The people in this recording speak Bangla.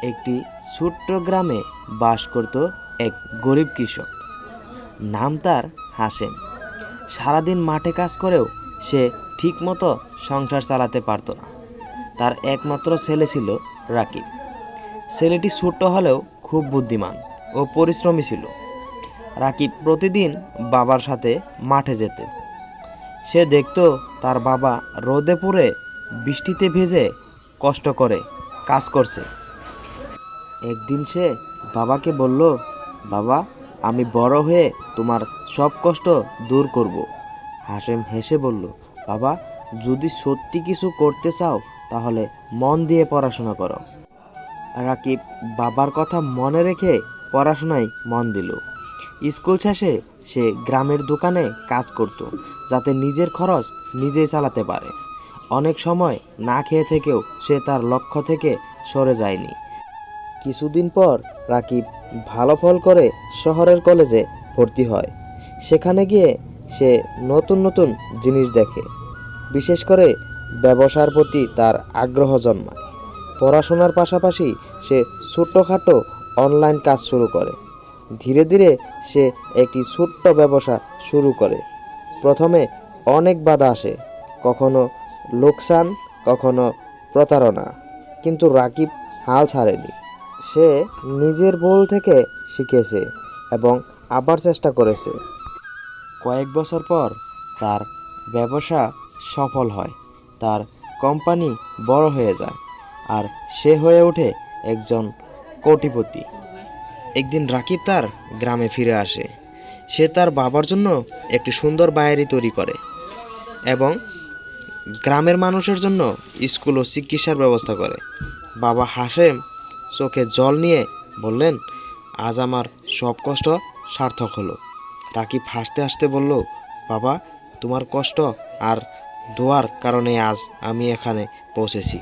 একটি ছোট্ট গ্রামে বাস করত এক গরিব কৃষক। নাম তার হাসেম। সারাদিন মাঠে কাজ করেও সে ঠিকমতো সংসার চালাতে পারত না। তার একমাত্র ছেলে ছিল রাকিব। ছেলেটি ছোট্ট হলেও খুব বুদ্ধিমান ও পরিশ্রমী ছিল। রাকিব প্রতিদিন বাবার সাথে মাঠে যেত। সে দেখত তার বাবা রোদে পুড়ে বৃষ্টিতে ভিজে কষ্ট করে কাজ করছে। একদিন সে বাবাকে বলল, বাবা, আমি বড় হয়ে তোমার সব কষ্ট দূর করব। হাসেম হেসে বলল, বাবা, যদি সত্যি কিছু করতে চাও তাহলে মন দিয়ে পড়াশোনা করো। রাকিব বাবার কথা মনে রেখে পড়াশোনায় মন দিল। স্কুল শেষে সে গ্রামের দোকানে কাজ করত, যাতে নিজের খরচ নিজেই চালাতে পারে। অনেক সময় না খেয়ে থেকেও সে তার লক্ষ্য থেকে সরে যায়নি। কিছুদিন পর রাকিব ভালো ফল করে শহরের কলেজে ভর্তি হয়। সেখানে গিয়ে সে নতুন নতুন জিনিস দেখে, বিশেষ করে ব্যবসার প্রতি তার আগ্রহ জন্মায়। পড়াশোনার পাশাপাশি সে ছোট্টখাটো অনলাইন কাজ শুরু করে। ধীরে ধীরে সে একটি ছোট্ট ব্যবসা শুরু করে। প্রথমে অনেক বাধা আসে, কখনো লোকসান, কখনো প্রতারণা, কিন্তু রাকিব হাল ছাড়েনি। সে নিজের ভুল থেকে শিখেছে এবং আবার চেষ্টা করেছে। কয়েক বছর পর তার ব্যবসা সফল হয়। তার কোম্পানি বড় হয়ে যায় আর সে হয়ে ওঠে একজন কোটিপতি। একদিন রাকিব তার গ্রামে ফিরে আসে। সে তার বাবার জন্য একটি সুন্দর বাড়ি তৈরি করে এবং গ্রামের মানুষের জন্য স্কুল ও চিকিৎসার ব্যবস্থা করে। বাবা হাসেম চোখে জল নিয়ে বললেন, আজ আমার সব কষ্ট সার্থক হলো। রাকিব হাসতে হাসতে বলল, বাবা, তোমার কষ্ট আর দোয়ার কারণে আজ আমি এখানে পৌঁছেছি।